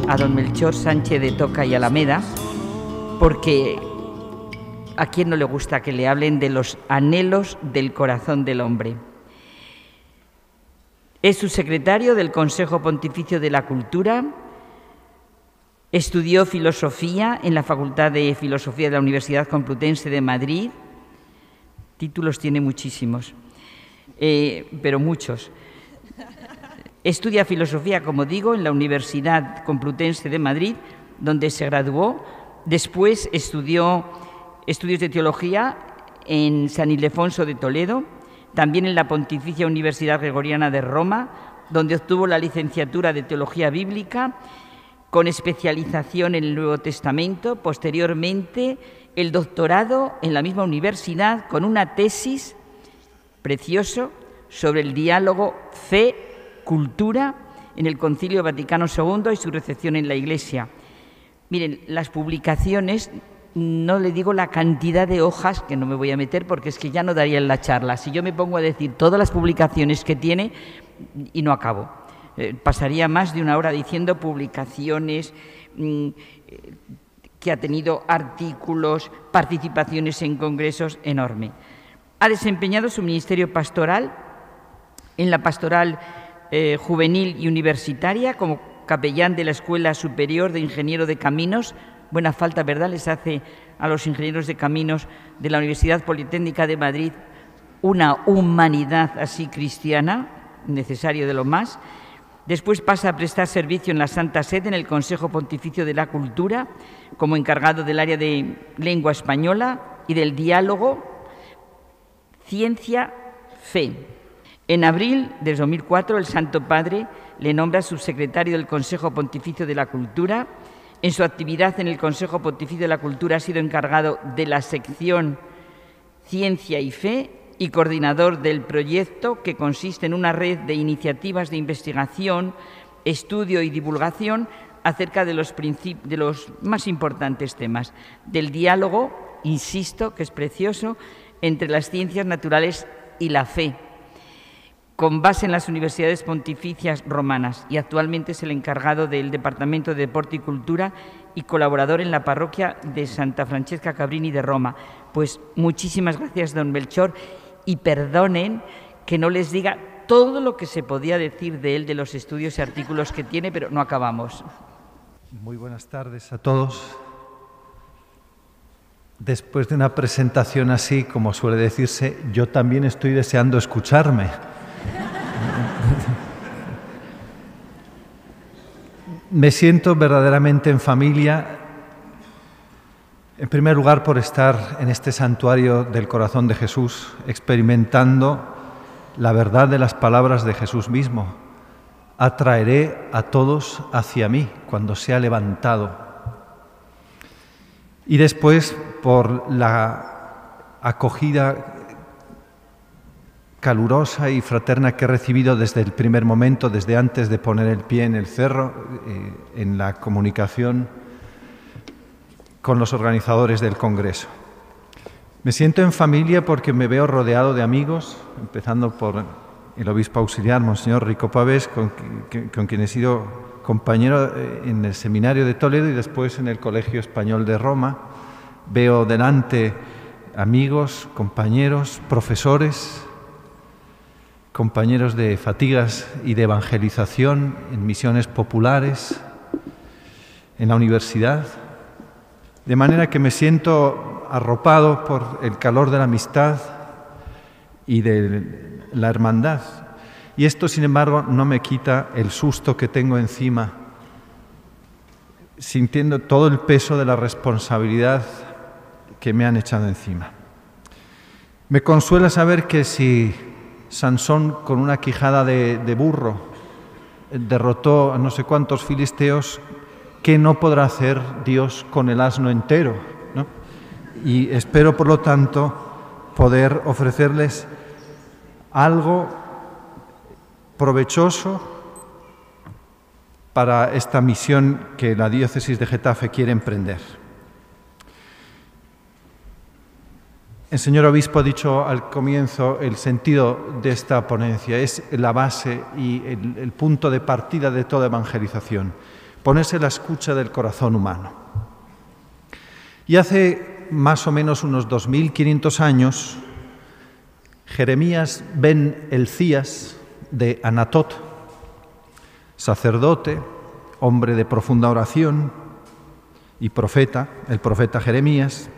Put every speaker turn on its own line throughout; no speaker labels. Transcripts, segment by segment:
a don Melchor Sánchez de Toca y Alameda, porque ¿a quién no le gusta que le hablen de los anhelos del corazón del hombre? Es subsecretario del Consejo Pontificio de la Cultura, estudió filosofía en la Facultad de Filosofía de la Universidad Complutense de Madrid. Títulos tiene muchísimos, pero muchos. Estudia filosofía, como digo, en la Universidad Complutense de Madrid, donde se graduó. Después estudió estudios de teología en San Ildefonso de Toledo, también en la Pontificia Universidad Gregoriana de Roma, donde obtuvo la licenciatura de Teología Bíblica con especialización en el Nuevo Testamento. Posteriormente, el doctorado en la misma universidad con una tesis precioso sobre el diálogo fe-cultura en el Concilio Vaticano II y su recepción en la Iglesia. Miren, las publicaciones, no le digo la cantidad de hojas, que no me voy a meter porque es que ya no daría en la charla. Si yo me pongo a decir todas las publicaciones que tiene, y no acabo. Pasaría más de una hora diciendo publicaciones, que ha tenido artículos, participaciones en congresos, enorme. Ha desempeñado su ministerio pastoral en la pastoral juvenil y universitaria como capellán de la Escuela Superior de Ingeniero de Caminos. Buena falta, ¿verdad?, les hace a los ingenieros de caminos de la Universidad Politécnica de Madrid una humanidad así cristiana, necesario de lo más. Después pasa a prestar servicio en la Santa Sede en el Consejo Pontificio de la Cultura como encargado del área de lengua española y del diálogo ciencia-fe. En abril de 2004 el Santo Padre le nombra subsecretario del Consejo Pontificio de la Cultura. En su actividad en el Consejo Pontificio de la Cultura ha sido encargado de la sección Ciencia y Fe y coordinador del proyecto, que consiste en una red de iniciativas de investigación, estudio y divulgación acerca de los más importantes temas del diálogo, insisto, que es precioso, entre las ciencias naturales y la fe, con base en las universidades pontificias romanas, y actualmente es el encargado del Departamento de Deporte y Cultura y colaborador en la parroquia de Santa Francesca Cabrini de Roma. Pues muchísimas gracias, don Melchor, y perdonen que no les diga todo lo que se podía decir de él, de los estudios y artículos que tiene, pero no acabamos.
Muy buenas tardes a todos. Después de una presentación así, como suele decirse, yo también estoy deseando escucharme. Me siento verdaderamente en familia, en primer lugar por estar en este santuario del corazón de Jesús, experimentando la verdad de las palabras de Jesús mismo. Atraeré a todos hacia mí cuando sea levantado. Y después por la acogida calurosa y fraterna que he recibido desde el primer momento, desde antes de poner el pie en el cerro, en la comunicación con los organizadores del Congreso. Me siento en familia porque me veo rodeado de amigos, empezando por el obispo auxiliar, Monseñor Rico Pavés, con quien he sido compañero en el seminario de Toledo y después en el Colegio Español de Roma. Veo delante amigos, compañeros, profesores, compañeros de fatigas y de evangelización en misiones populares, en la universidad, de manera que me siento arropado por el calor de la amistad y de la hermandad. Y esto, sin embargo, no me quita el susto que tengo encima, sintiendo todo el peso de la responsabilidad que me han echado encima. Me consuela saber que si Sansón, con una quijada de burro, derrotó a no sé cuántos filisteos, ¿qué no podrá hacer Dios con el asno entero, ¿no? Y espero, por lo tanto, poder ofrecerles algo provechoso para esta misión que la diócesis de Getafe quiere emprender. El señor obispo ha dicho al comienzo el sentido de esta ponencia, es la base y el punto de partida de toda evangelización. ponerse a la escucha del corazón humano. Y hace más o menos unos 2500 años, Jeremías ben Elcías de Anatot, sacerdote, hombre de profunda oración y profeta, el profeta Jeremías,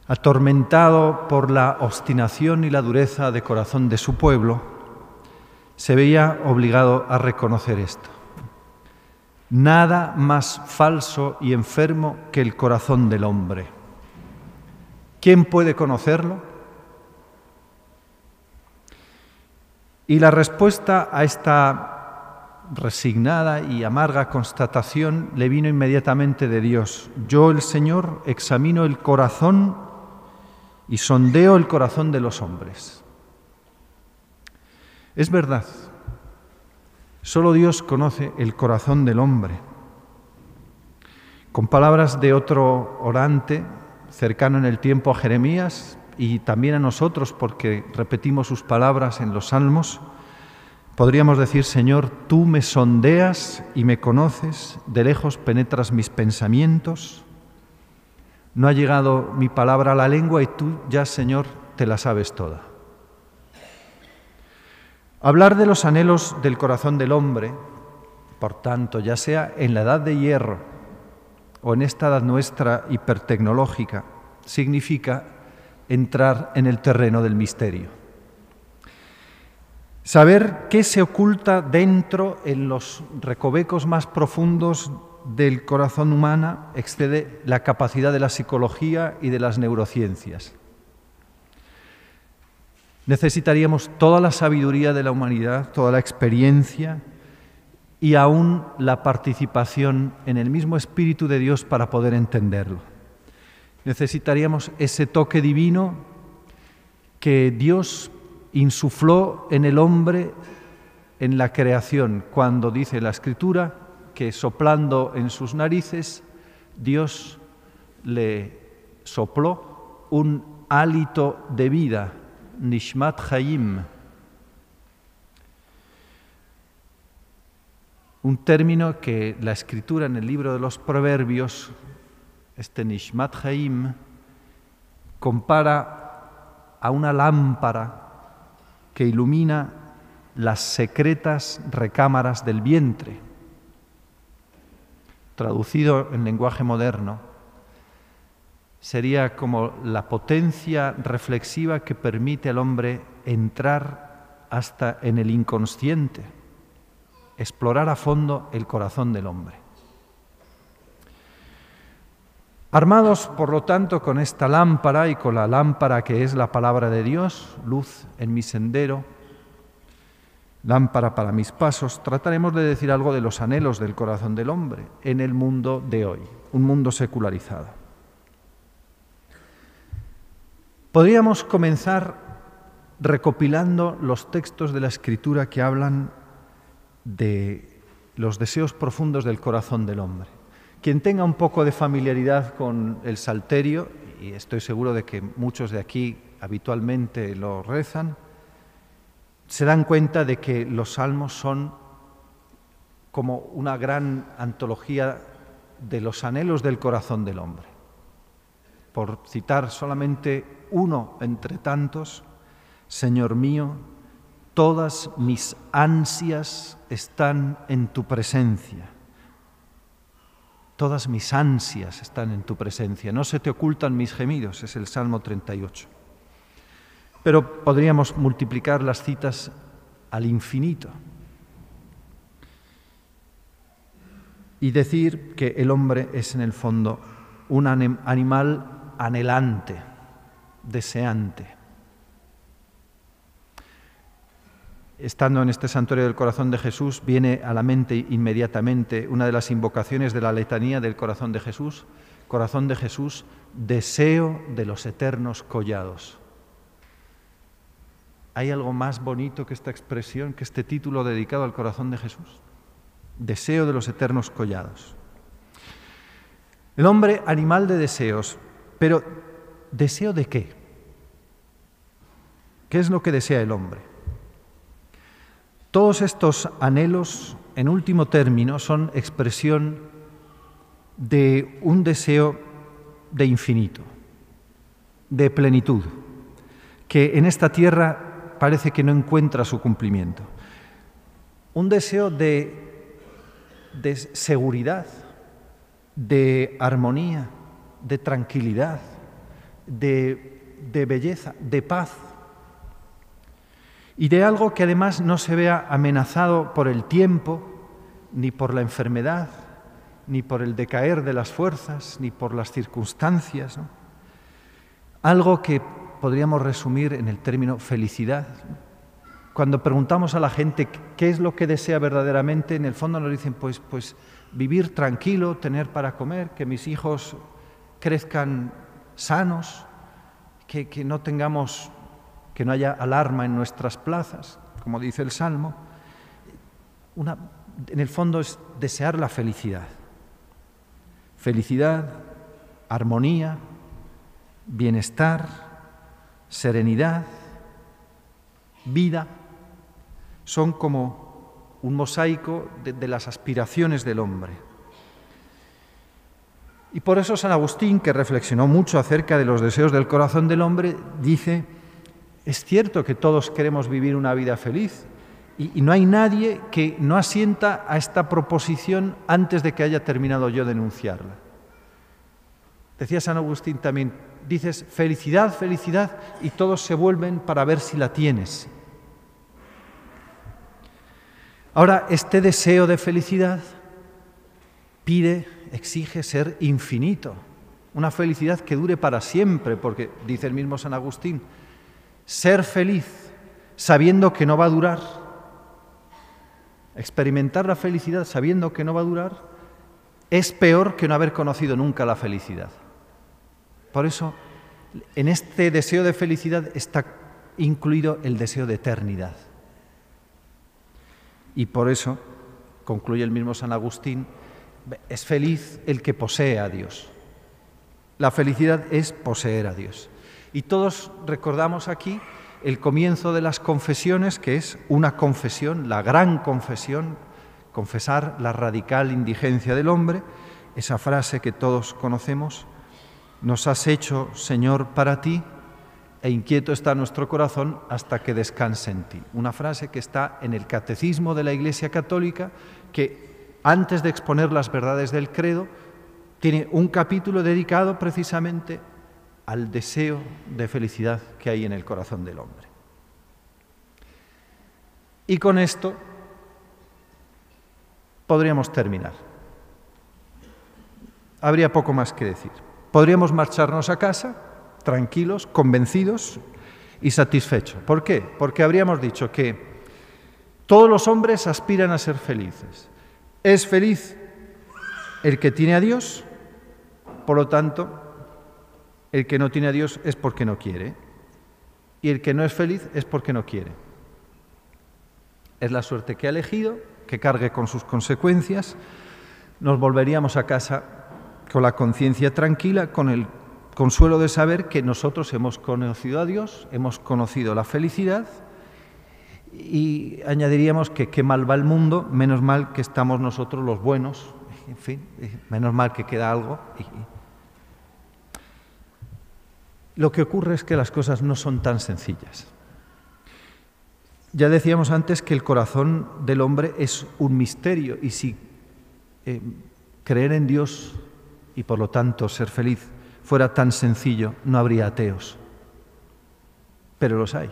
atormentado por la obstinación y la dureza de corazón de su pueblo, se veía obligado a reconocer esto. Nada más falso y enfermo que el corazón del hombre. ¿Quién puede conocerlo? Y la respuesta a esta resignada y amarga constatación le vino inmediatamente de Dios. Yo, el Señor, examino el corazón y sondeo el corazón de los hombres. Es verdad, solo Dios conoce el corazón del hombre. Con palabras de otro orante, cercano en el tiempo a Jeremías y también a nosotros, porque repetimos sus palabras en los Salmos, podríamos decir: Señor, tú me sondeas y me conoces, de lejos penetras mis pensamientos. No ha llegado mi palabra a la lengua y tú ya, Señor, te la sabes toda. Hablar de los anhelos del corazón del hombre, por tanto, ya sea en la edad de hierro o en esta edad nuestra hipertecnológica, significa entrar en el terreno del misterio. Saber qué se oculta dentro, en los recovecos más profundos del corazón humano, excede la capacidad de la psicología y de las neurociencias. Necesitaríamos toda la sabiduría de la humanidad, toda la experiencia y aún la participación en el mismo Espíritu de Dios para poder entenderlo. Necesitaríamos ese toque divino que Dios insufló en el hombre en la creación, cuando dice la Escritura que soplando en sus narices Dios le sopló un hálito de vida, Nishmat Hayim, un término que la Escritura en el libro de los Proverbios, este Nishmat Hayim, compara a una lámpara que ilumina las secretas recámaras del vientre. Traducido en lenguaje moderno, sería como la potencia reflexiva que permite al hombre entrar hasta en el inconsciente, explorar a fondo el corazón del hombre. Armados, por lo tanto, con esta lámpara y con la lámpara que es la palabra de Dios, luz en mi sendero, lámpara para mis pasos, trataremos de decir algo de los anhelos del corazón del hombre en el mundo de hoy, un mundo secularizado. Podríamos comenzar recopilando los textos de la Escritura que hablan de los deseos profundos del corazón del hombre. Quien tenga un poco de familiaridad con el Salterio, y estoy seguro de que muchos de aquí habitualmente lo rezan, se dan cuenta de que los salmos son como una gran antología de los anhelos del corazón del hombre. Por citar solamente uno entre tantos: Señor mío, todas mis ansias están en tu presencia. Todas mis ansias están en tu presencia. No se te ocultan mis gemidos, es el Salmo 38. Pero podríamos multiplicar las citas al infinito y decir que el hombre es en el fondo un animal anhelante, deseante. Estando en este santuario del corazón de Jesús, viene a la mente inmediatamente una de las invocaciones de la letanía del corazón de Jesús, deseo de los eternos collados. ¿Hay algo más bonito que esta expresión, que este título dedicado al corazón de Jesús? Deseo de los eternos collados. El hombre, animal de deseos, pero ¿deseo de qué? ¿Qué es lo que desea el hombre? Todos estos anhelos en último término, son expresión de un deseo de infinito, de plenitud, que en esta tierra parece que no encuentra su cumplimiento. Un deseo de seguridad, de armonía, de tranquilidad, de belleza, de paz, y de algo que además no se vea amenazado por el tiempo, ni por la enfermedad, ni por el decaer de las fuerzas, ni por las circunstancias, ¿no? Algo que podríamos resumir en el término felicidad. Cuando preguntamos a la gente qué es lo que desea verdaderamente, en el fondo nos dicen, pues vivir tranquilo, tener para comer, que mis hijos crezcan sanos, que no tengamos, que no haya alarma en nuestras plazas, como dice el Salmo. En el fondo es desear la felicidad. Felicidad, armonía, bienestar, serenidad, vida, son como un mosaico de las aspiraciones del hombre. Y por eso San Agustín, que reflexionó mucho acerca de los deseos del corazón del hombre, dice, es cierto que todos queremos vivir una vida feliz y no hay nadie que no asienta a esta proposición antes de que haya terminado yo de enunciarla. Decía San Agustín también, dices felicidad, felicidad, y todos se vuelven para ver si la tienes. Ahora, este deseo de felicidad exige ser infinito, una felicidad que dure para siempre, porque dice el mismo San Agustín, ser feliz sabiendo que no va a durar, experimentar la felicidad sabiendo que no va a durar, es peor que no haber conocido nunca la felicidad. Por eso, en este deseo de felicidad está incluido el deseo de eternidad. Y por eso, concluye el mismo San Agustín, es feliz el que posee a Dios. La felicidad es poseer a Dios. Y todos recordamos aquí el comienzo de las confesiones, que es una confesión, la gran confesión, confesar la radical indigencia del hombre, esa frase que todos conocemos, nos has hecho, Señor, para ti, e inquieto está nuestro corazón hasta que descanse en ti. Una frase que está en el Catecismo de la Iglesia Católica, que antes de exponer las verdades del credo, tiene un capítulo dedicado precisamente al deseo de felicidad que hay en el corazón del hombre. Y con esto podríamos terminar. Habría poco más que decir. Podríamos marcharnos a casa, tranquilos, convencidos y satisfechos. ¿Por qué? Porque habríamos dicho que todos los hombres aspiran a ser felices. Es feliz el que tiene a Dios, por lo tanto, el que no tiene a Dios es porque no quiere, y el que no es feliz es porque no quiere. Es la suerte que ha elegido, que cargue con sus consecuencias. Nos volveríamos a casa con la conciencia tranquila, con el consuelo de saber que nosotros hemos conocido a Dios, hemos conocido la felicidad, y añadiríamos que qué mal va el mundo, menos mal que estamos nosotros los buenos, en fin, menos mal que queda algo. Lo que ocurre es que las cosas no son tan sencillas. Ya decíamos antes que el corazón del hombre es un misterio, y si creer en Dios y por lo tanto ser feliz fuera tan sencillo, no habría ateos. Pero los hay.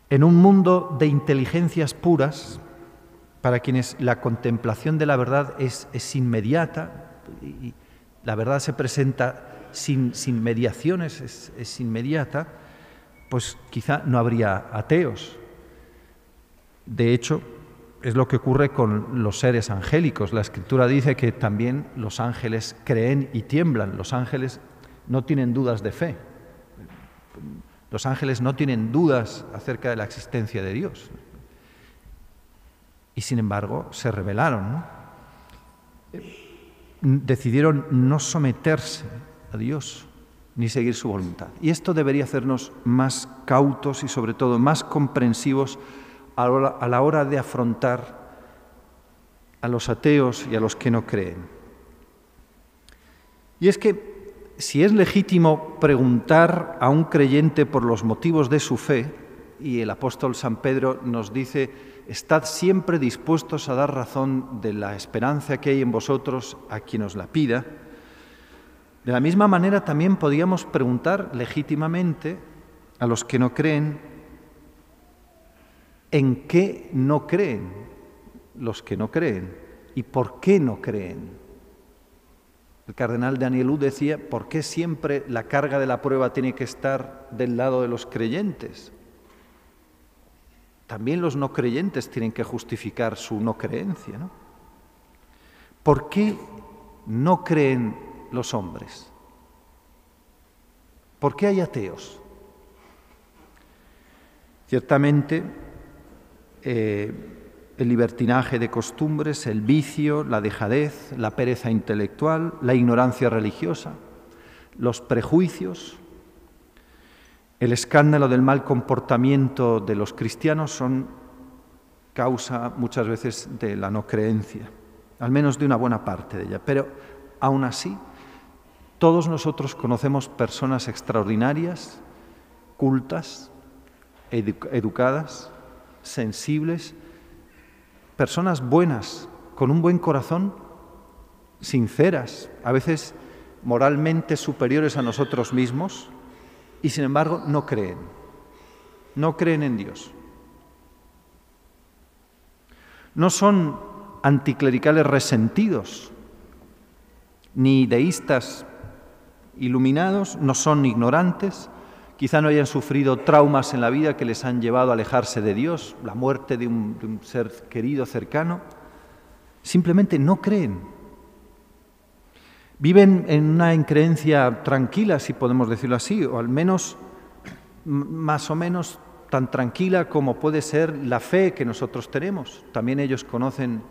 En un mundo de inteligencias puras, para quienes la contemplación de la verdad es inmediata, y la verdad se presenta sin mediaciones, es inmediata, pues quizá no habría ateos. De hecho, es lo que ocurre con los seres angélicos. La Escritura dice que también los ángeles creen y tiemblan. Los ángeles no tienen dudas de fe. Los ángeles no tienen dudas acerca de la existencia de Dios. Y sin embargo, se rebelaron, ¿no? Decidieron no someterse a Dios ni seguir su voluntad. Y esto debería hacernos más cautos y sobre todo más comprensivos a la hora de afrontar a los ateos y a los que no creen. Y es que si es legítimo preguntar a un creyente por los motivos de su fe, y el apóstol San Pedro nos dice: estad siempre dispuestos a dar razón de la esperanza que hay en vosotros a quien os la pida, de la misma manera también podíamos preguntar legítimamente a los que no creen en qué no creen los que no creen y por qué no creen. El cardenal Danielou decía: ¿por qué siempre la carga de la prueba tiene que estar del lado de los creyentes? También los no creyentes tienen que justificar su no creencia, ¿no? ¿Por qué no creen los hombres? ¿Por qué hay ateos? Ciertamente, el libertinaje de costumbres, el vicio, la dejadez, la pereza intelectual, la ignorancia religiosa, los prejuicios, el escándalo del mal comportamiento de los cristianos son causa muchas veces de la no creencia, al menos de una buena parte de ella. Pero aún así, todos nosotros conocemos personas extraordinarias, cultas, educadas, sensibles, personas buenas, con un buen corazón, sinceras, a veces moralmente superiores a nosotros mismos, y sin embargo no creen en Dios. No son anticlericales resentidos, ni deístas iluminados, no son ignorantes, quizá no hayan sufrido traumas en la vida que les han llevado a alejarse de Dios, la muerte de un ser querido, cercano. Simplemente no creen. Viven en una increencia tranquila, si podemos decirlo así, o al menos más o menos tan tranquila como puede ser la fe que nosotros tenemos. También ellos conocen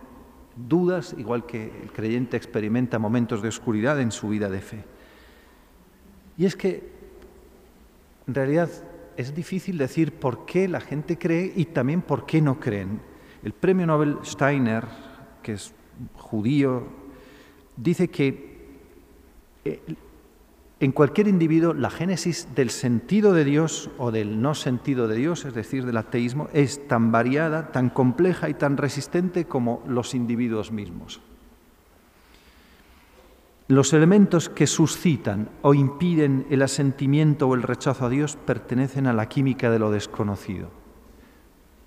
dudas, igual que el creyente experimenta momentos de oscuridad en su vida de fe. Y es que en realidad es difícil decir por qué la gente cree y también por qué no creen. El premio Nobel Steiner, que es judío, dice que en cualquier individuo la génesis del sentido de Dios o del no sentido de Dios, es decir, del ateísmo, es tan variada, tan compleja y tan resistente como los individuos mismos. Los elementos que suscitan o impiden el asentimiento o el rechazo a Dios pertenecen a la química de lo desconocido.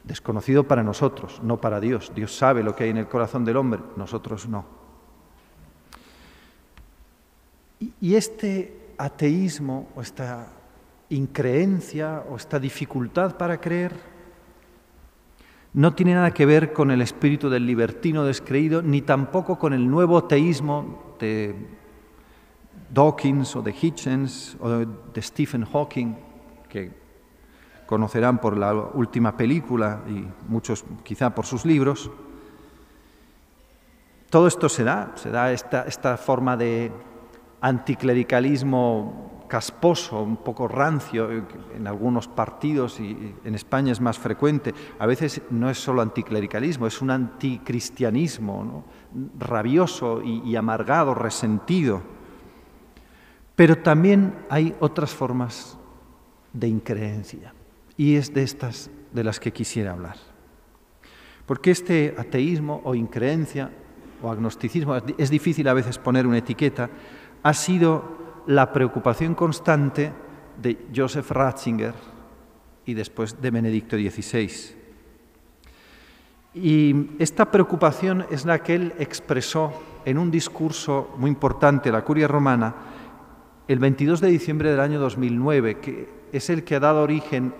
Desconocido para nosotros, no para Dios. Dios sabe lo que hay en el corazón del hombre, nosotros no. Y este ateísmo o esta increencia o esta dificultad para creer no tiene nada que ver con el espíritu del libertino descreído, ni tampoco con el nuevo teísmo de Dawkins o de Hitchens o de Stephen Hawking, que conocerán por la última película y muchos quizá por sus libros. Todo esto se da esta forma de anticlericalismo casposo, un poco rancio, en algunos partidos y en España es más frecuente. A veces no es solo anticlericalismo, es un anticristianismo, ¿no? Rabioso y amargado, resentido. Pero también hay otras formas de increencia, y es de estas de las que quisiera hablar. Porque este ateísmo o increencia o agnosticismo, es difícil a veces poner una etiqueta, ha sido la preocupación constante de Joseph Ratzinger y después de Benedicto XVI. Y esta preocupación es la que él expresó en un discurso muy importante a la Curia Romana el 22 de diciembre del año 2009, que es el que ha dado origen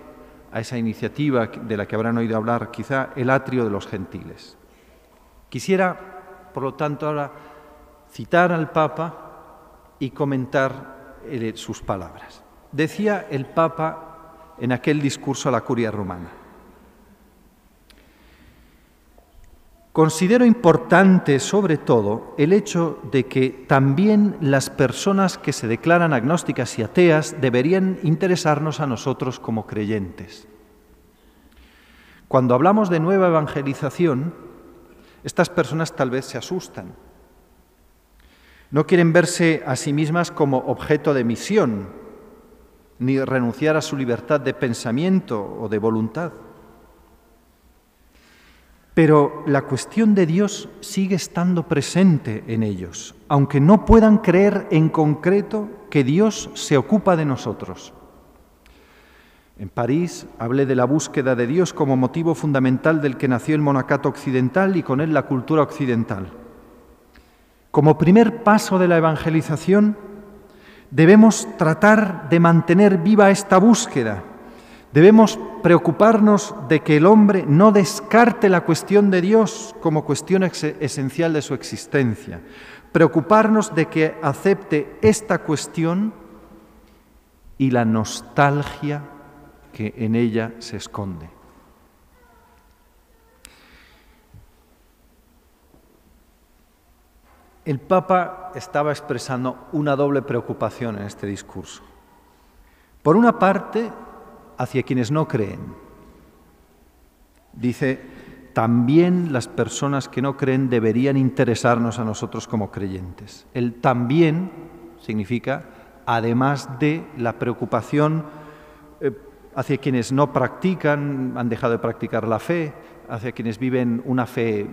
a esa iniciativa de la que habrán oído hablar, quizá el Atrio de los Gentiles. Quisiera, por lo tanto, ahora citar al Papa y comentar sus palabras. Decía el Papa en aquel discurso a la Curia Romana: considero importante, sobre todo, el hecho de que también las personas que se declaran agnósticas y ateas deberían interesarnos a nosotros como creyentes. cuando hablamos de nueva evangelización, estas personas tal vez se asustan. No quieren verse a sí mismas como objeto de misión, ni renunciar a su libertad de pensamiento o de voluntad. Pero la cuestión de Dios sigue estando presente en ellos, aunque no puedan creer en concreto que Dios se ocupa de nosotros. En París hablé de la búsqueda de Dios como motivo fundamental del que nació el monacato occidental y con él la cultura occidental. Como primer paso de la evangelización, debemos tratar de mantener viva esta búsqueda. Debemos preocuparnos de que el hombre no descarte la cuestión de Dios como cuestión esencial de su existencia. Preocuparnos de que acepte esta cuestión y la nostalgia que en ella se esconde. El Papa estaba expresando una doble preocupación en este discurso. Por una parte, hacia quienes no creen. Dice, también las personas que no creen deberían interesarnos a nosotros como creyentes. El también significa, además de la preocupación hacia quienes no practican, han dejado de practicar la fe, hacia quienes viven una fe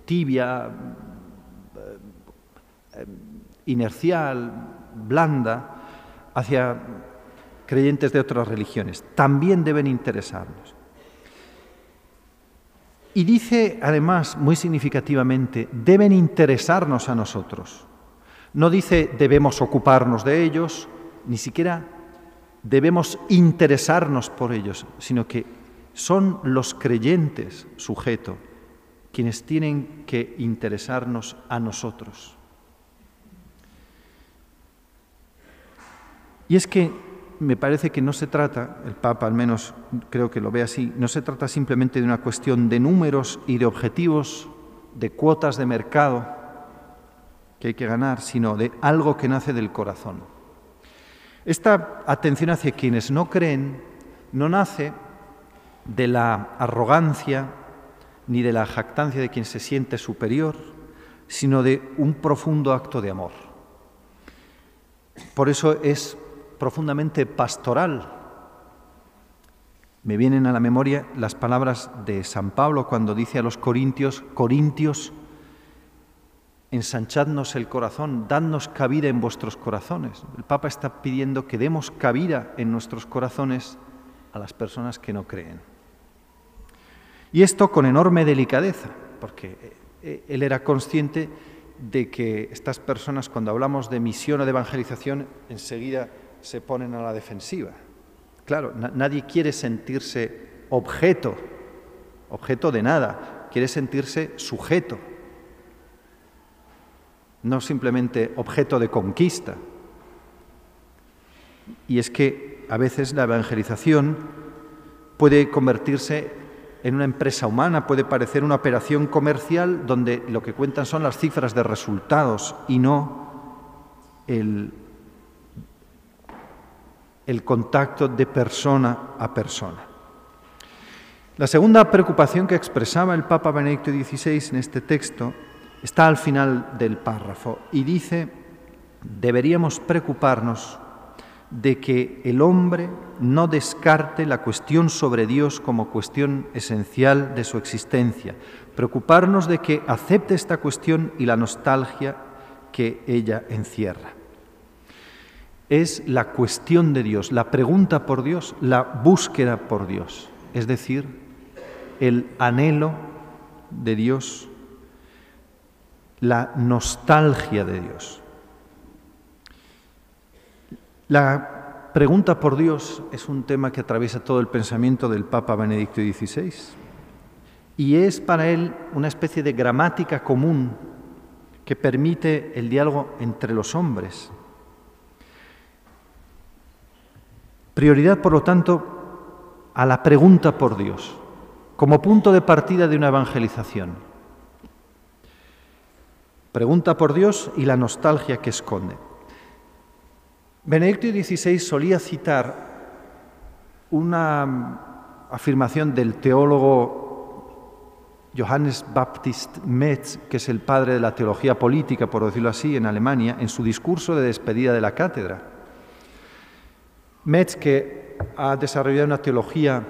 tibia, inercial, blanda, hacia creyentes de otras religiones. También deben interesarnos. Y dice, además, muy significativamente, deben interesarnos a nosotros. No dice debemos ocuparnos de ellos, ni siquiera debemos interesarnos por ellos, sino que son los creyentes, sujeto, quienes tienen que interesarnos a nosotros. Y es que me parece que no se trata, el Papa al menos creo que lo ve así, no se trata simplemente de una cuestión de números y de objetivos, de cuotas de mercado que hay que ganar, sino de algo que nace del corazón. Esta atención hacia quienes no creen no nace de la arrogancia ni de la jactancia de quien se siente superior, sino de un profundo acto de amor. Por eso es profundamente pastoral. Me vienen a la memoria las palabras de San Pablo cuando dice a los corintios, ensanchadnos el corazón, dadnos cabida en vuestros corazones. El Papa está pidiendo que demos cabida en nuestros corazones a las personas que no creen. Y esto con enorme delicadeza, porque él era consciente de que estas personas, cuando hablamos de misión o de evangelización, enseguida se ponen a la defensiva. Claro, nadie quiere sentirse objeto de nada, quiere sentirse sujeto, no simplemente objeto de conquista. Y es que a veces la evangelización puede convertirse en una empresa humana, puede parecer una operación comercial donde lo que cuentan son las cifras de resultados y no el contacto de persona a persona. La segunda preocupación que expresaba el Papa Benedicto XVI en este texto está al final del párrafo y dice, deberíamos preocuparnos de que el hombre no descarte la cuestión sobre Dios como cuestión esencial de su existencia, preocuparnos de que acepte esta cuestión y la nostalgia que ella encierra. Es la cuestión de Dios, la pregunta por Dios, la búsqueda por Dios, es decir, el anhelo de Dios, la nostalgia de Dios. La pregunta por Dios es un tema que atraviesa todo el pensamiento del Papa Benedicto XVI y es para él una especie de gramática común que permite el diálogo entre los hombres. Prioridad, por lo tanto, a la pregunta por Dios, como punto de partida de una evangelización. Pregunta por Dios y la nostalgia que esconde. Benedicto XVI solía citar una afirmación del teólogo Johannes Baptist Metz, que es el padre de la teología política, por decirlo así, en Alemania, en su discurso de despedida de la cátedra. Metz, que ha desarrollado una teología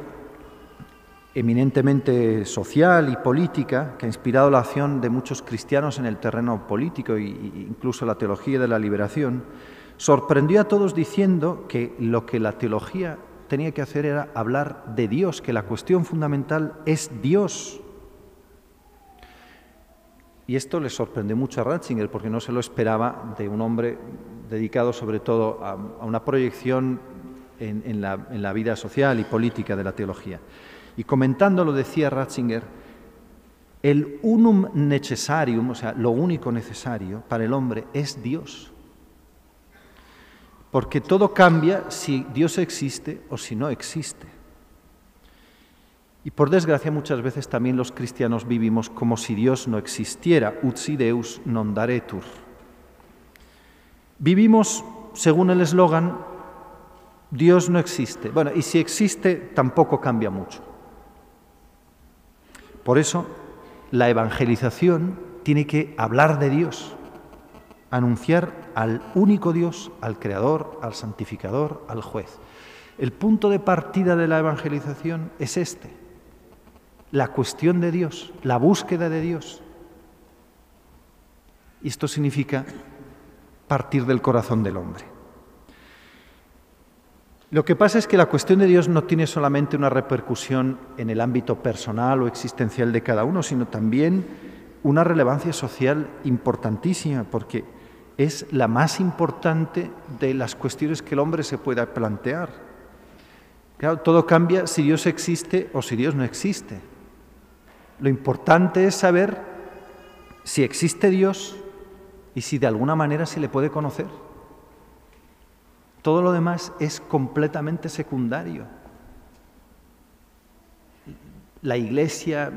eminentemente social y política, que ha inspirado la acción de muchos cristianos en el terreno político e incluso la teología de la liberación, sorprendió a todos diciendo que lo que la teología tenía que hacer era hablar de Dios, que la cuestión fundamental es Dios. Y esto le sorprendió mucho a Ratzinger, porque no se lo esperaba de un hombre dedicado sobre todo a una proyección en la vida social y política de la teología. Y comentándolo decía Ratzinger, el unum necessarium, o sea, lo único necesario para el hombre es Dios. Porque todo cambia si Dios existe o si no existe. Y por desgracia muchas veces también los cristianos vivimos como si Dios no existiera, ut si Deus non daretur. Vivimos según el eslogan, Dios no existe. Bueno, y si existe tampoco cambia mucho. Por eso la evangelización tiene que hablar de Dios, anunciar al único Dios, al Creador, al Santificador, al Juez. El punto de partida de la evangelización es este. La cuestión de Dios, la búsqueda de Dios. Y esto significa partir del corazón del hombre. Lo que pasa es que la cuestión de Dios no tiene solamente una repercusión en el ámbito personal o existencial de cada uno, sino también una relevancia social importantísima, porque es la más importante de las cuestiones que el hombre se pueda plantear. Claro, todo cambia si Dios existe o si Dios no existe. Lo importante es saber si existe Dios y si de alguna manera se le puede conocer. Todo lo demás es completamente secundario. La Iglesia,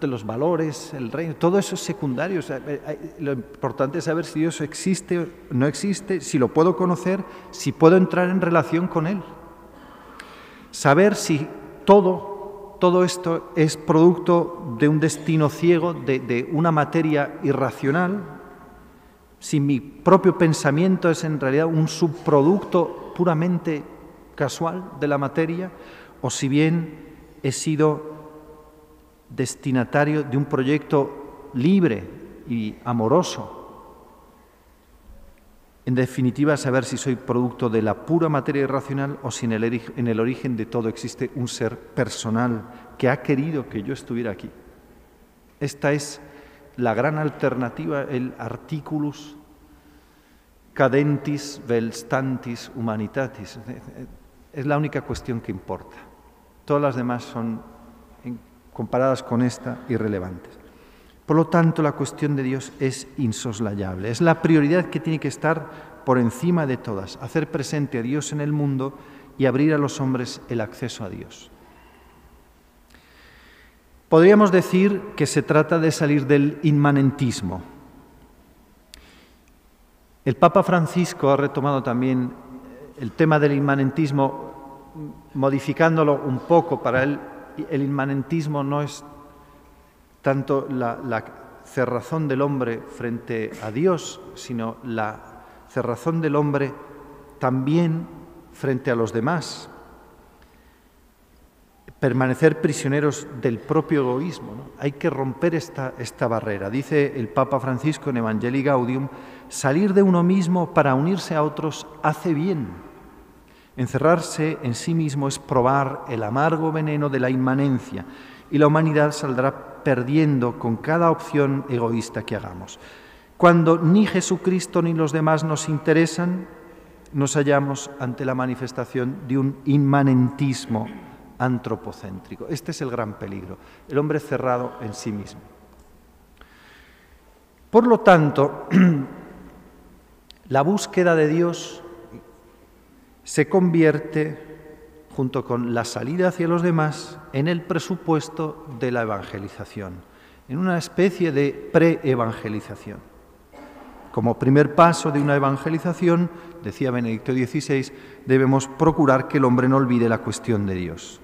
los valores, el reino, todo eso es secundario. O sea, lo importante es saber si Dios existe o no existe, si lo puedo conocer, si puedo entrar en relación con Él. Saber si todo esto es producto de un destino ciego, de una materia irracional, si mi propio pensamiento es en realidad un subproducto puramente casual de la materia, o si bien he sido destinatario de un proyecto libre y amoroso. En definitiva, saber si soy producto de la pura materia irracional o si en el origen de todo existe un ser personal que ha querido que yo estuviera aquí. Esta es la gran alternativa, el articulus cadentis vel stantis humanitatis. Es la única cuestión que importa. Todas las demás son, comparadas con esta, irrelevantes. Por lo tanto, la cuestión de Dios es insoslayable. Es la prioridad que tiene que estar por encima de todas, hacer presente a Dios en el mundo y abrir a los hombres el acceso a Dios. Podríamos decir que se trata de salir del inmanentismo. El Papa Francisco ha retomado también el tema del inmanentismo, modificándolo un poco. Para él, el inmanentismo no es tanto la cerrazón del hombre frente a Dios, sino la cerrazón del hombre también frente a los demás. Permanecer prisioneros del propio egoísmo, ¿no? Hay que romper esta barrera. Dice el Papa Francisco en Evangelii Gaudium, salir de uno mismo para unirse a otros hace bien. Encerrarse en sí mismo es probar el amargo veneno de la inmanencia y la humanidad saldrá perdiendo con cada opción egoísta que hagamos. Cuando ni Jesucristo ni los demás nos interesan, nos hallamos ante la manifestación de un inmanentismo antropocéntrico. Este es el gran peligro, el hombre cerrado en sí mismo. Por lo tanto, la búsqueda de Dios se convierte, junto con la salida hacia los demás, en el presupuesto de la evangelización, en una especie de pre-evangelización. Como primer paso de una evangelización, decía Benedicto XVI, debemos procurar que el hombre no olvide la cuestión de Dios.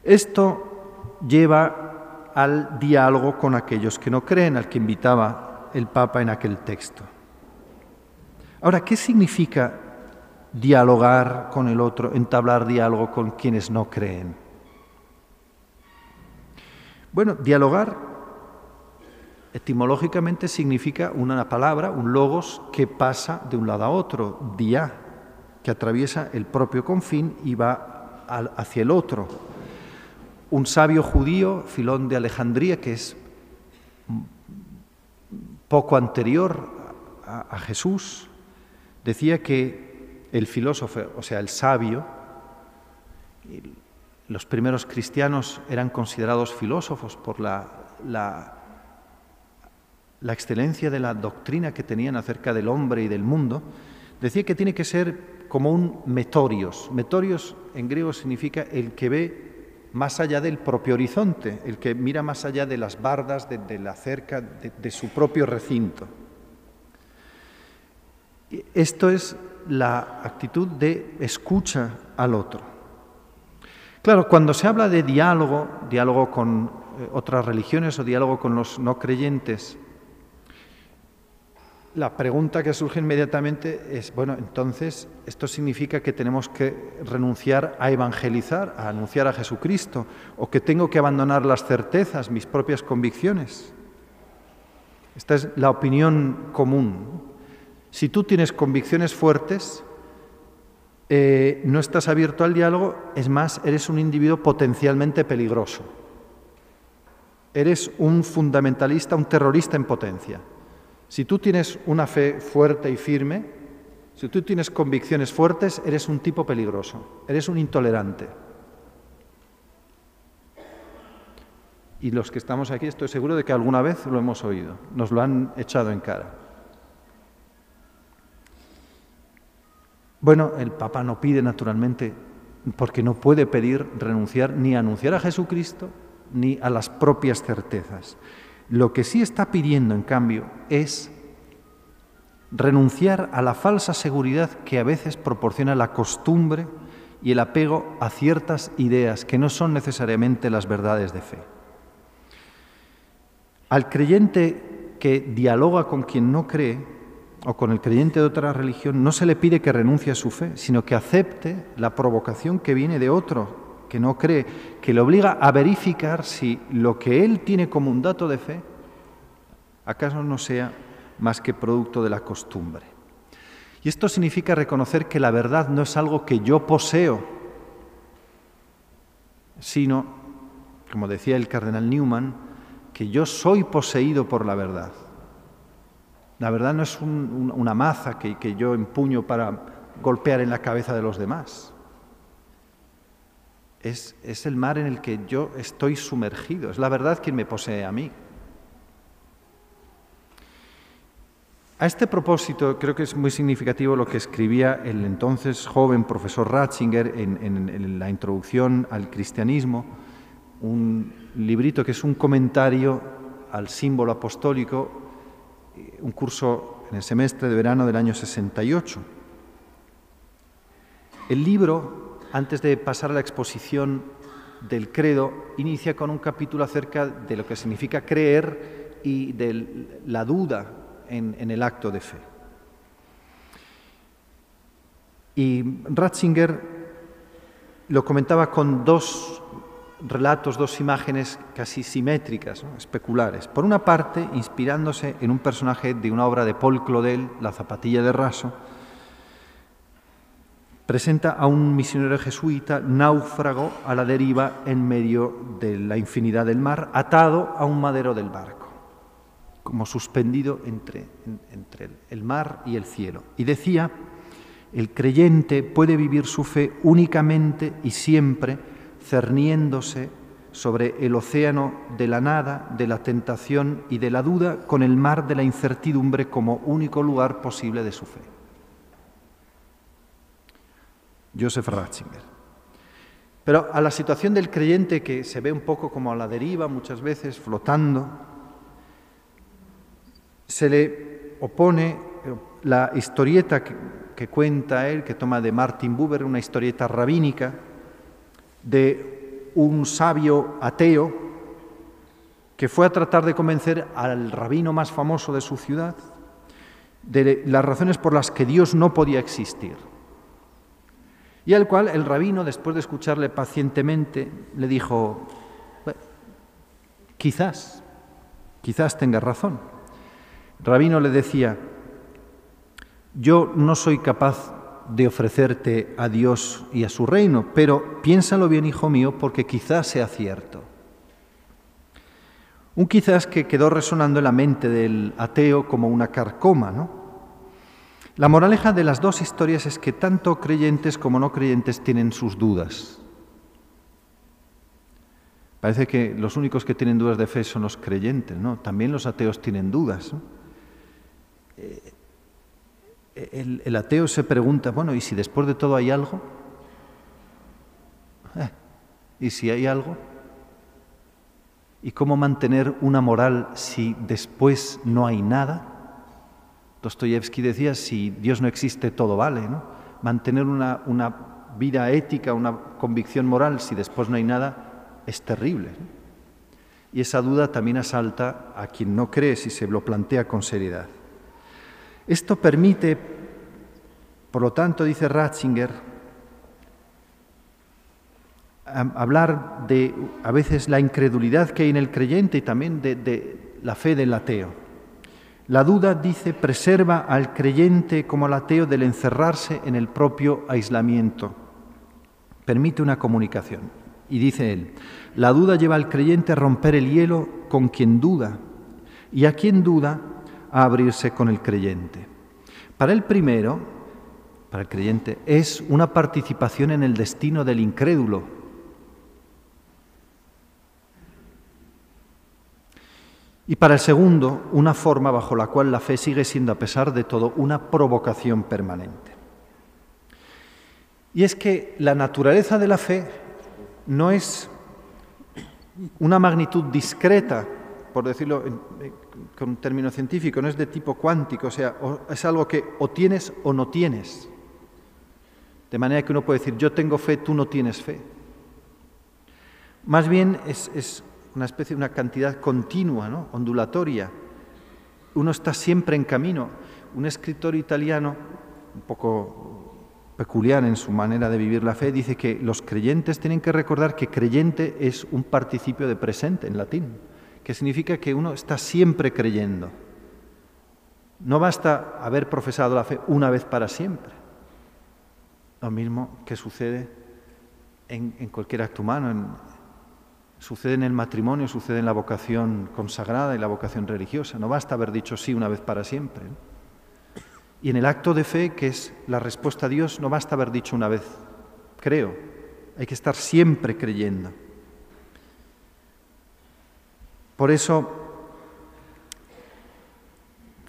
Esto lleva al diálogo con aquellos que no creen, al que invitaba el Papa en aquel texto. Ahora, ¿qué significa dialogar con el otro, entablar diálogo con quienes no creen? Bueno, dialogar etimológicamente significa una palabra, un logos, que pasa de un lado a otro, dia, que atraviesa el propio confín y va hacia el otro. Un sabio judío, Filón de Alejandría, que es poco anterior a Jesús, decía que el filósofo, o sea, el sabio, los primeros cristianos eran considerados filósofos por la excelencia de la doctrina que tenían acerca del hombre y del mundo. Decía que tiene que ser como un metorios. Metorios en griego significa el que ve más allá del propio horizonte, el que mira más allá de las bardas, de la cerca, de su propio recinto. Esto es la actitud de escucha al otro. Claro, cuando se habla de diálogo con otras religiones o diálogo con los no creyentes, la pregunta que surge inmediatamente es, bueno, entonces, ¿esto significa que tenemos que renunciar a evangelizar, a anunciar a Jesucristo, o que tengo que abandonar las certezas, mis propias convicciones? Esta es la opinión común. Si tú tienes convicciones fuertes, no estás abierto al diálogo, es más, eres un individuo potencialmente peligroso. Eres un fundamentalista, un terrorista en potencia. Si tú tienes una fe fuerte y firme, si tú tienes convicciones fuertes, eres un tipo peligroso, eres un intolerante. Y los que estamos aquí, estoy seguro de que alguna vez lo hemos oído, nos lo han echado en cara. Bueno, el Papa no pide, naturalmente, porque no puede pedir renunciar ni a anunciar a Jesucristo ni a las propias certezas. Lo que sí está pidiendo, en cambio, es renunciar a la falsa seguridad que a veces proporciona la costumbre y el apego a ciertas ideas que no son necesariamente las verdades de fe. Al creyente que dialoga con quien no cree, o con el creyente de otra religión, no se le pide que renuncie a su fe, sino que acepte la provocación que viene de otro que no cree, que le obliga a verificar si lo que él tiene como un dato de fe, acaso no sea más que producto de la costumbre. Y esto significa reconocer que la verdad no es algo que yo poseo, sino, como decía el cardenal Newman, que yo soy poseído por la verdad. La verdad no es una maza que yo empuño para golpear en la cabeza de los demás. Es el mar en el que yo estoy sumergido. Es la verdad quien me posee a mí. A este propósito, creo que es muy significativo lo que escribía el entonces joven profesor Ratzinger en la introducción al cristianismo, un librito que es un comentario al símbolo apostólico, un curso en el semestre de verano del año 68. El libro, antes de pasar a la exposición del credo, inicia con un capítulo acerca de lo que significa creer y de la duda en el acto de fe. Y Ratzinger lo comentaba con dos relatos, dos imágenes casi simétricas, ¿no? Especulares. Por una parte, inspirándose en un personaje de una obra de Paul Claudel, La zapatilla de raso, presenta a un misionero jesuita náufrago a la deriva en medio de la infinidad del mar, atado a un madero del barco, como suspendido entre el mar y el cielo. Y decía, el creyente puede vivir su fe únicamente y siempre cerniéndose sobre el océano de la nada, de la tentación y de la duda, con el mar de la incertidumbre como único lugar posible de su fe. Joseph Ratzinger. Pero a la situación del creyente, que se ve un poco como a la deriva, muchas veces flotando, se le opone la historieta que cuenta él, que toma de Martin Buber, una historieta rabínica de un sabio ateo que fue a tratar de convencer al rabino más famoso de su ciudad de las razones por las que Dios no podía existir. Y al cual el rabino, después de escucharle pacientemente, le dijo: bueno, quizás tengas razón. El rabino le decía: yo no soy capaz de ofrecerte a Dios y a su reino, pero piénsalo bien, hijo mío, porque quizás sea cierto. Un quizás que quedó resonando en la mente del ateo como una carcoma, ¿no? La moraleja de las dos historias es que tanto creyentes como no creyentes tienen sus dudas. Parece que los únicos que tienen dudas de fe son los creyentes, ¿no? También los ateos tienen dudas, ¿no? El ateo se pregunta: bueno, ¿y si después de todo hay algo? ¿Y si hay algo? ¿Y cómo mantener una moral si después no hay nada? Dostoyevsky decía: si Dios no existe, todo vale, ¿no? Mantener una vida ética, una convicción moral, si después no hay nada, es terrible, ¿no? Y esa duda también asalta a quien no cree si se lo plantea con seriedad. Esto permite, por lo tanto, dice Ratzinger, hablar de a veces la incredulidad que hay en el creyente y también de la fe del ateo. La duda, dice, preserva al creyente como al ateo del encerrarse en el propio aislamiento. Permite una comunicación. Y dice él: la duda lleva al creyente a romper el hielo con quien duda, y a quien duda a abrirse con el creyente. Para el primero, para el creyente, es una participación en el destino del incrédulo. Y para el segundo, una forma bajo la cual la fe sigue siendo, a pesar de todo, una provocación permanente. Y es que la naturaleza de la fe no es una magnitud discreta, por decirlo con un término científico, no es de tipo cuántico, o sea, es algo que o tienes o no tienes. De manera que uno puede decir: yo tengo fe, tú no tienes fe. Más bien es una especie de una cantidad continua, ¿no? Ondulatoria. Uno está siempre en camino. Un escritor italiano, un poco peculiar en su manera de vivir la fe, dice que los creyentes tienen que recordar que creyente es un participio de presente en latín, que significa que uno está siempre creyendo. No basta haber profesado la fe una vez para siempre. Lo mismo que sucede en cualquier acto humano, sucede en el matrimonio, sucede en la vocación consagrada y la vocación religiosa. No basta haber dicho sí una vez para siempre, ¿no? Y en el acto de fe, que es la respuesta a Dios, no basta haber dicho una vez creo. Hay que estar siempre creyendo. Por eso,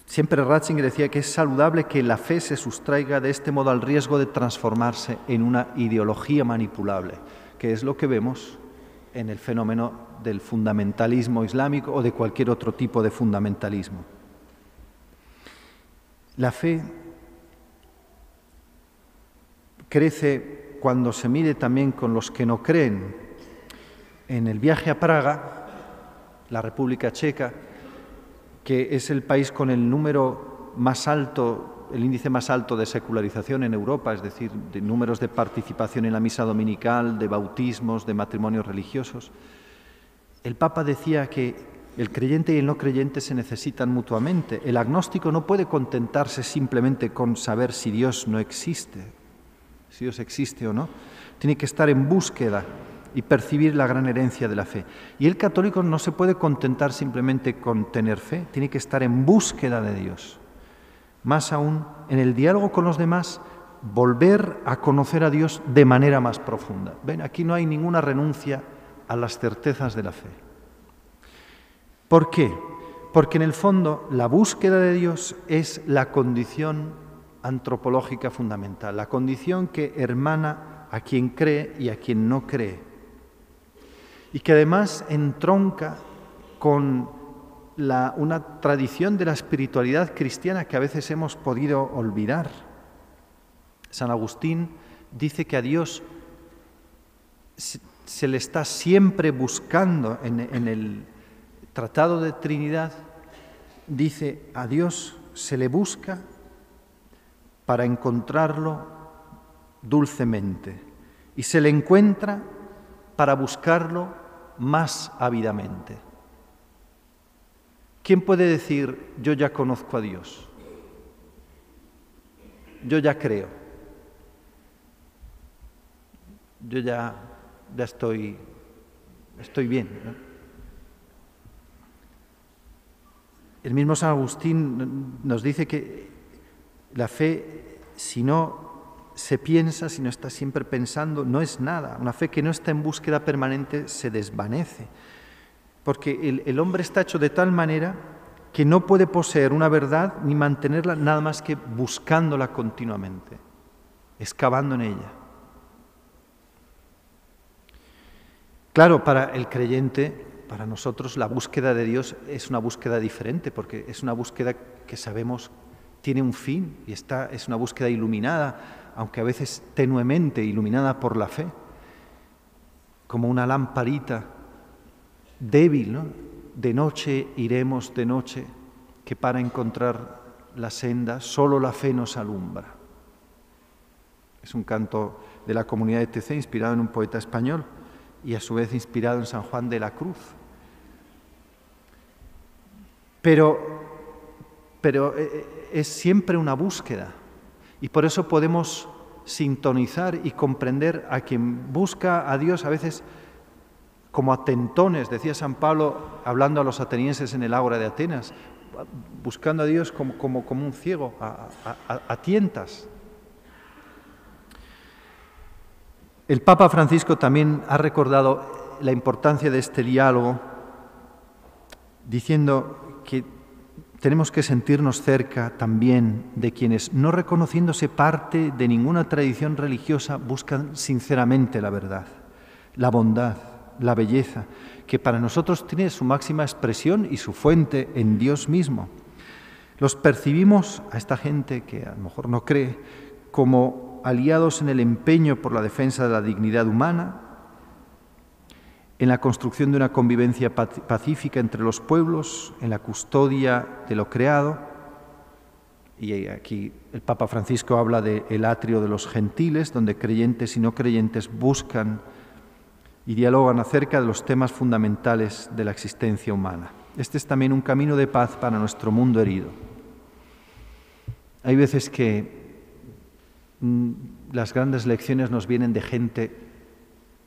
siempre Ratzinger decía que es saludable que la fe se sustraiga de este modo al riesgo de transformarse en una ideología manipulable, que es lo que vemos en el fenómeno del fundamentalismo islámico o de cualquier otro tipo de fundamentalismo. La fe crece cuando se mide también con los que no creen. En el viaje a Praga, la República Checa, que es el país con el número más alto, el índice más alto de secularización en Europa, es decir, de números de participación en la misa dominical, de bautismos, de matrimonios religiosos, el Papa decía que el creyente y el no creyente se necesitan mutuamente. El agnóstico no puede contentarse simplemente con saber si Dios no existe, si Dios existe o no. Tiene que estar en búsqueda y percibir la gran herencia de la fe. Y el católico no se puede contentar simplemente con tener fe, tiene que estar en búsqueda de Dios. Más aún, en el diálogo con los demás, volver a conocer a Dios de manera más profunda. Ven, aquí no hay ninguna renuncia a las certezas de la fe. ¿Por qué? Porque en el fondo la búsqueda de Dios es la condición antropológica fundamental, la condición que hermana a quien cree y a quien no cree, y que además entronca con una tradición de la espiritualidad cristiana que a veces hemos podido olvidar. San Agustín dice que a Dios se le está siempre buscando. En el Tratado de Trinidad dice: a Dios se le busca para encontrarlo dulcemente, y se le encuentra para buscarlo más ávidamente. ¿Quién puede decir: yo ya conozco a Dios, yo ya creo, yo ya estoy bien, ¿no? El mismo San Agustín nos dice que la fe, si no se piensa, si no está siempre pensando, no es nada. Una fe que no está en búsqueda permanente se desvanece, porque el hombre está hecho de tal manera que no puede poseer una verdad ni mantenerla nada más que buscándola continuamente, excavando en ella. Claro, para el creyente, para nosotros, la búsqueda de Dios es una búsqueda diferente, porque es una búsqueda que sabemos tiene un fin, y es una búsqueda iluminada, aunque a veces tenuemente iluminada por la fe, como una lamparita débil, ¿no? De noche iremos de noche, que para encontrar la senda solo la fe nos alumbra. Es un canto de la comunidad de TC inspirado en un poeta español y a su vez inspirado en San Juan de la Cruz. Pero es siempre una búsqueda, y por eso podemos sintonizar y comprender a quien busca a Dios a veces como a tentones, decía San Pablo hablando a los atenienses en el Ágora de Atenas, buscando a Dios como un ciego, a tientas. El Papa Francisco también ha recordado la importancia de este diálogo, diciendo que tenemos que sentirnos cerca también de quienes, no reconociéndose parte de ninguna tradición religiosa, buscan sinceramente la verdad, la bondad, la belleza, que para nosotros tiene su máxima expresión y su fuente en Dios mismo. Los percibimos, a esta gente que a lo mejor no cree, como aliados en el empeño por la defensa de la dignidad humana, en la construcción de una convivencia pacífica entre los pueblos, en la custodia de lo creado. Y aquí el Papa Francisco habla del atrio de los gentiles, donde creyentes y no creyentes buscan y dialogan acerca de los temas fundamentales de la existencia humana. Este es también un camino de paz para nuestro mundo herido. Hay veces que las grandes lecciones nos vienen de gente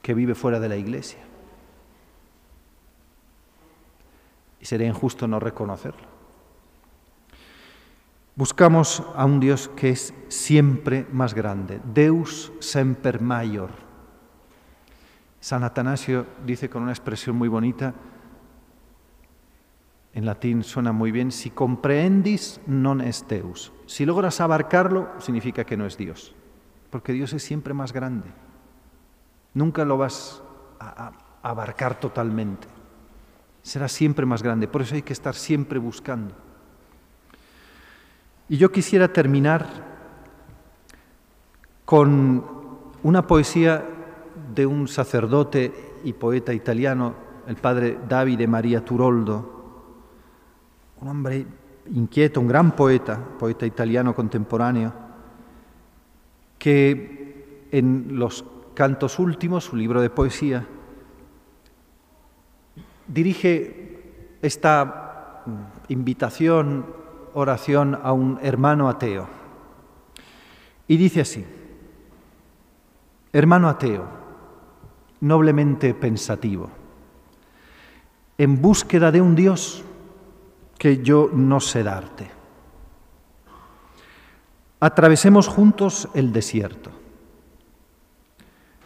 que vive fuera de la Iglesia. Y sería injusto no reconocerlo. Buscamos a un Dios que es siempre más grande. Deus semper maior. San Atanasio dice con una expresión muy bonita, en latín suena muy bien: si comprehendis non est Deus. Si logras abarcarlo, significa que no es Dios, porque Dios es siempre más grande. Nunca lo vas a abarcar totalmente. Será siempre más grande, por eso hay que estar siempre buscando. Y yo quisiera terminar con una poesía de un sacerdote y poeta italiano, el padre Davide Maria Turoldo, un hombre inquieto, un gran poeta italiano contemporáneo, que en los Cantos Últimos, su libro de poesía, dirige esta invitación, oración a un hermano ateo. Y dice así: hermano ateo, noblemente pensativo, en búsqueda de un Dios que yo no sé darte. Atravesemos juntos el desierto.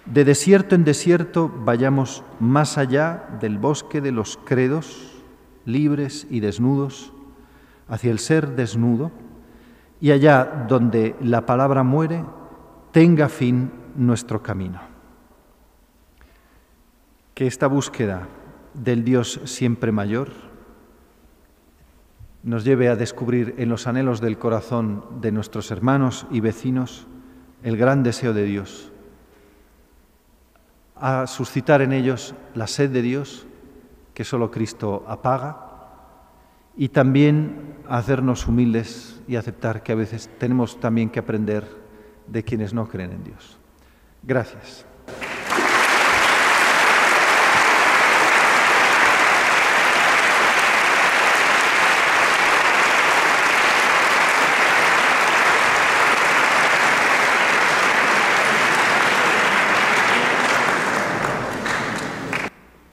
De desierto en desierto vayamos más allá del bosque de los credos, libres y desnudos, hacia el ser desnudo, y allá donde la palabra muere, tenga fin nuestro camino. Que esta búsqueda del Dios siempre mayor nos lleve a descubrir en los anhelos del corazón de nuestros hermanos y vecinos el gran deseo de Dios, a suscitar en ellos la sed de Dios que solo Cristo apaga, y también a hacernos humildes y aceptar que a veces tenemos también que aprender de quienes no creen en Dios. Gracias.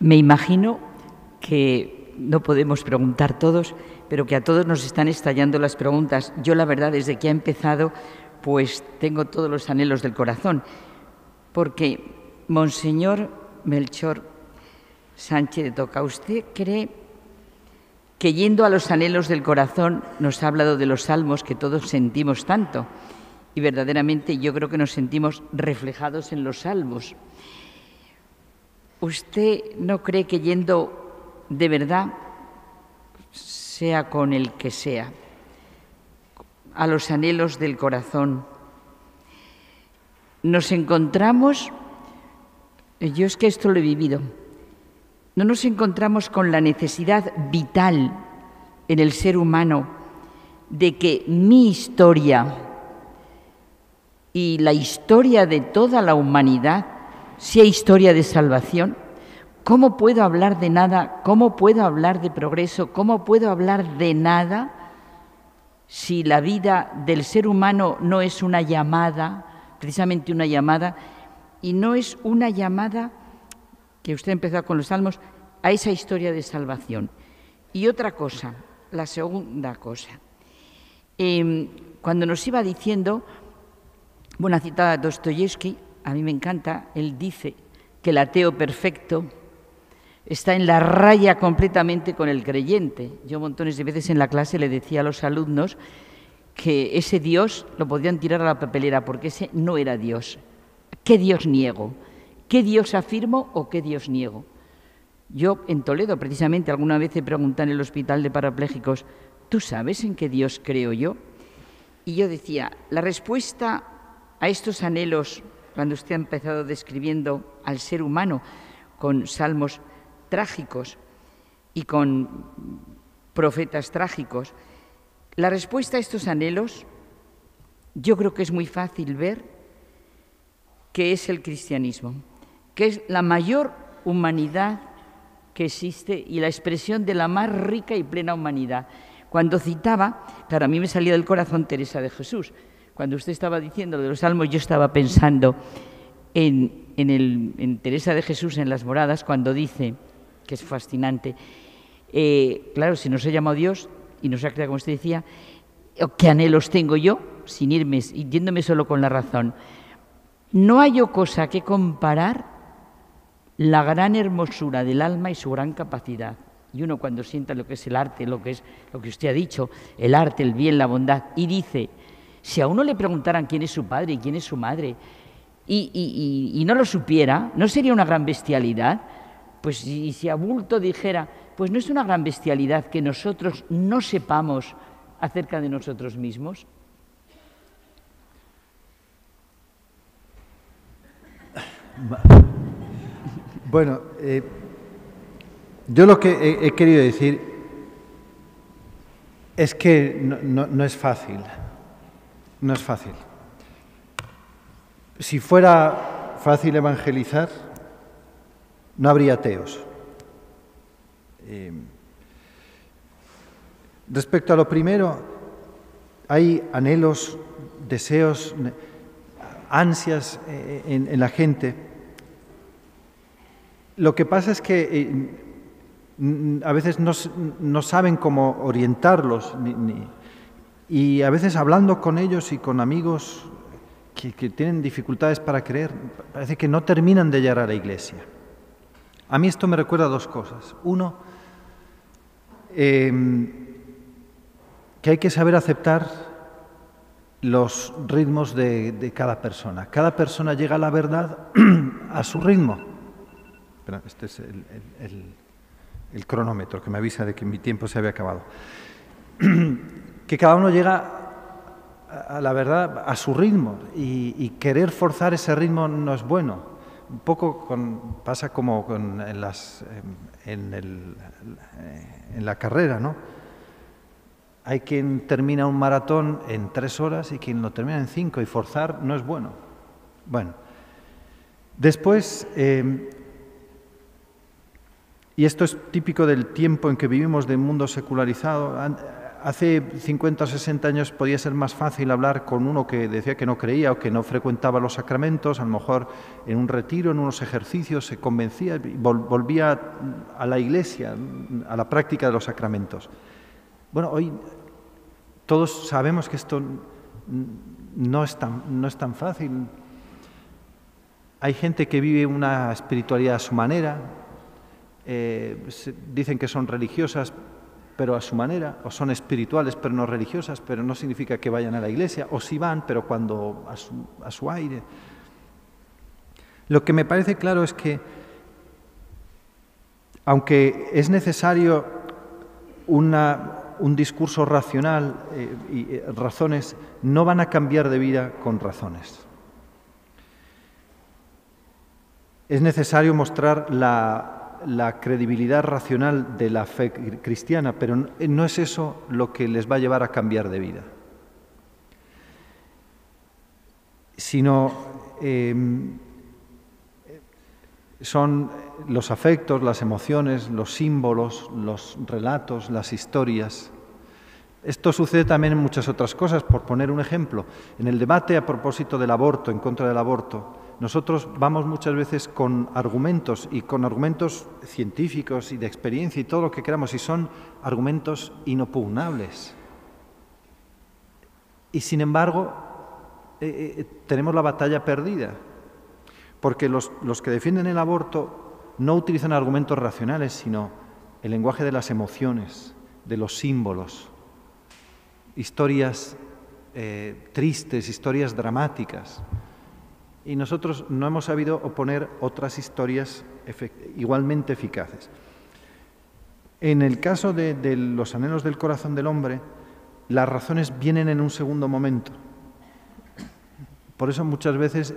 Me imagino que no podemos preguntar todos, pero que a todos nos están estallando las preguntas. Yo, la verdad, desde que ha empezado, pues tengo todos los anhelos del corazón, porque, Monseñor Melchor Sánchez de Toca, ¿usted cree que yendo a los anhelos del corazón nos ha hablado de los salmos que todos sentimos tanto? Y verdaderamente yo creo que nos sentimos reflejados en los salmos. ¿Usted no cree que yendo de verdad, sea con el que sea, a los anhelos del corazón, nos encontramos, yo es que esto lo he vivido, no nos encontramos con la necesidad vital en el ser humano de que mi historia y la historia de toda la humanidad sea historia de salvación? ¿Cómo puedo hablar de nada? ¿Cómo puedo hablar de progreso? ¿Cómo puedo hablar de nada si la vida del ser humano no es una llamada, precisamente una llamada, y no es una llamada, que usted ha empezado con los salmos, a esa historia de salvación? Y otra cosa, la segunda cosa, cuando nos iba diciendo, bueno, citaba a Dostoyevsky, a mí me encanta, él dice que el ateo perfecto está en la raya completamente con el creyente. Yo montones de veces en la clase le decía a los alumnos que ese Dios lo podían tirar a la papelera porque ese no era Dios. ¿Qué Dios niego? ¿Qué Dios afirmo o qué Dios niego? Yo en Toledo, precisamente, alguna vez he preguntado en el hospital de parapléjicos, ¿tú sabes en qué Dios creo yo? Y yo decía, la respuesta a estos anhelos, cuando usted ha empezado describiendo al ser humano con salmos trágicos y con profetas trágicos, la respuesta a estos anhelos yo creo que es muy fácil ver que es el cristianismo, que es la mayor humanidad que existe y la expresión de la más rica y plena humanidad. Cuando citaba, claro, a mí me salía del corazón Teresa de Jesús. Cuando usted estaba diciendo de los salmos, yo estaba pensando en Teresa de Jesús en las Moradas, cuando dice, que es fascinante, claro, si nos ha llamado Dios y nos ha creado, como usted decía, ¿qué anhelos tengo yo? Sin irme, yéndome solo con la razón. No hay cosa que comparar la gran hermosura del alma y su gran capacidad. Y uno cuando sienta lo que es el arte, lo que es lo que usted ha dicho, el arte, el bien, la bondad, y dice, si a uno le preguntaran quién es su padre y quién es su madre, y no lo supiera, ¿no sería una gran bestialidad? Pues si a bulto dijera, pues no es una gran bestialidad que nosotros no sepamos acerca de nosotros mismos.
Bueno, yo lo que he querido decir es que no es fácil, no es fácil. Si fuera fácil evangelizar, no habría ateos. Respecto a lo primero, hay anhelos, deseos, ansias en la gente. Lo que pasa es que a veces no saben cómo orientarlos y a veces hablando con ellos y con amigos que tienen dificultades para creer, parece que no terminan de llegar a la Iglesia. A mí esto me recuerda a dos cosas. Uno, que hay que saber aceptar los ritmos de cada persona. Cada persona llega a la verdad a su ritmo. Espera, este es el cronómetro que me avisa de que mi tiempo se había acabado. que cada uno llega a la verdad a su ritmo y querer forzar ese ritmo no es bueno. Un poco pasa como en la carrera, ¿no? Hay quien termina un maratón en 3 horas y quien lo termina en 5, y forzar no es bueno. Bueno, después, y esto es típico del tiempo en que vivimos, de un mundo secularizado. Hace 50 o 60 años podía ser más fácil hablar con uno que decía que no creía o que no frecuentaba los sacramentos. A lo mejor en un retiro, en unos ejercicios, se convencía y volvía a la iglesia, a la práctica de los sacramentos. Bueno, hoy todos sabemos que esto no es tan fácil. Hay gente que vive una espiritualidad a su manera, dicen que son religiosas, pero a su manera, o son espirituales, pero no religiosas, pero no significa que vayan a la iglesia, o sí van, pero cuando a su aire. Lo que me parece claro es que, aunque es necesario un discurso racional y razones, no van a cambiar de vida con razones. Es necesario mostrar la credibilidad racional de la fe cristiana, pero no es eso lo que les va a llevar a cambiar de vida, sino son los afectos, las emociones, los símbolos, los relatos, las historias. Esto sucede también en muchas otras cosas. Por poner un ejemplo, en el debate a propósito del aborto, en contra del aborto, nosotros vamos muchas veces con argumentos, y con argumentos científicos y de experiencia y todo lo que queramos, y son argumentos inopugnables. Y sin embargo, tenemos la batalla perdida, porque los que defienden el aborto no utilizan argumentos racionales, sino el lenguaje de las emociones, de los símbolos, historias tristes, historias dramáticas. Y nosotros no hemos sabido oponer otras historias igualmente eficaces. En el caso de los anhelos del corazón del hombre, las razones vienen en un segundo momento. Por eso muchas veces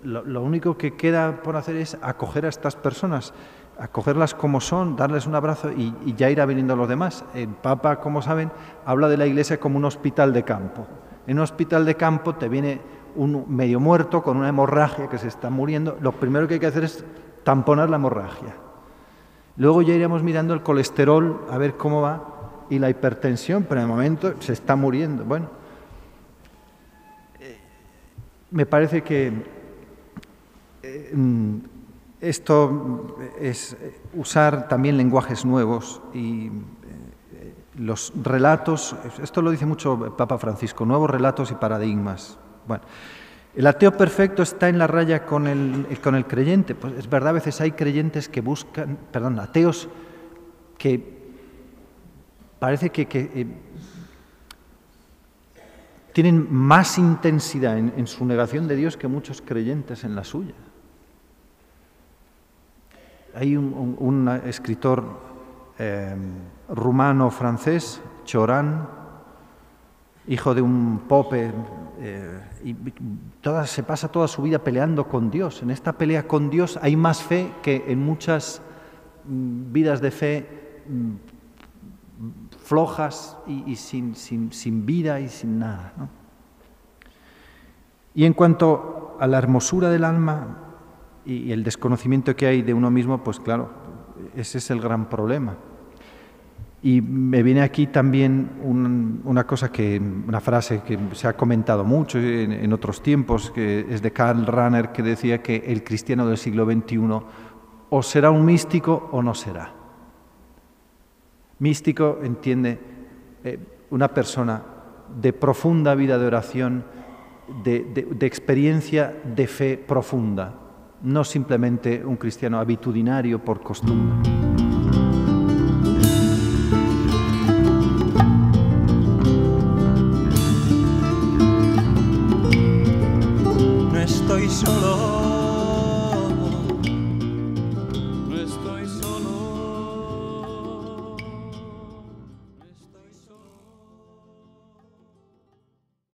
lo único que queda por hacer es acoger a estas personas, acogerlas como son, darles un abrazo y ya irá viniendo los demás. El Papa, como saben, habla de la Iglesia como un hospital de campo. En un hospital de campo te viene un medio muerto con una hemorragia que se está muriendo. Lo primero que hay que hacer es tamponar la hemorragia. Luego ya iremos mirando el colesterol a ver cómo va, y la hipertensión, pero en el momento se está muriendo. Bueno, me parece que esto es usar también lenguajes nuevos y los relatos. Esto lo dice mucho el Papa Francisco: nuevos relatos y paradigmas. Bueno, el ateo perfecto está en la raya con el creyente. Pues es verdad, a veces hay creyentes que buscan, ateos que parece que tienen más intensidad en su negación de Dios que muchos creyentes en la suya. Hay un escritor rumano-francés, Cioran, hijo de un pope, y se pasa toda su vida peleando con Dios. En esta pelea con Dios hay más fe que en muchas vidas de fe flojas y sin vida y sin nada, ¿no? Y en cuanto a la hermosura del alma y el desconocimiento que hay de uno mismo, pues claro, ese es el gran problema. Y me viene aquí también una frase que se ha comentado mucho en otros tiempos, que es de Karl Rahner, que decía que el cristiano del siglo XXI o será un místico o no será. Místico entiende una persona de profunda vida de oración, de experiencia de fe profunda, no simplemente un cristiano habitudinario por costumbre.
No estoy solo.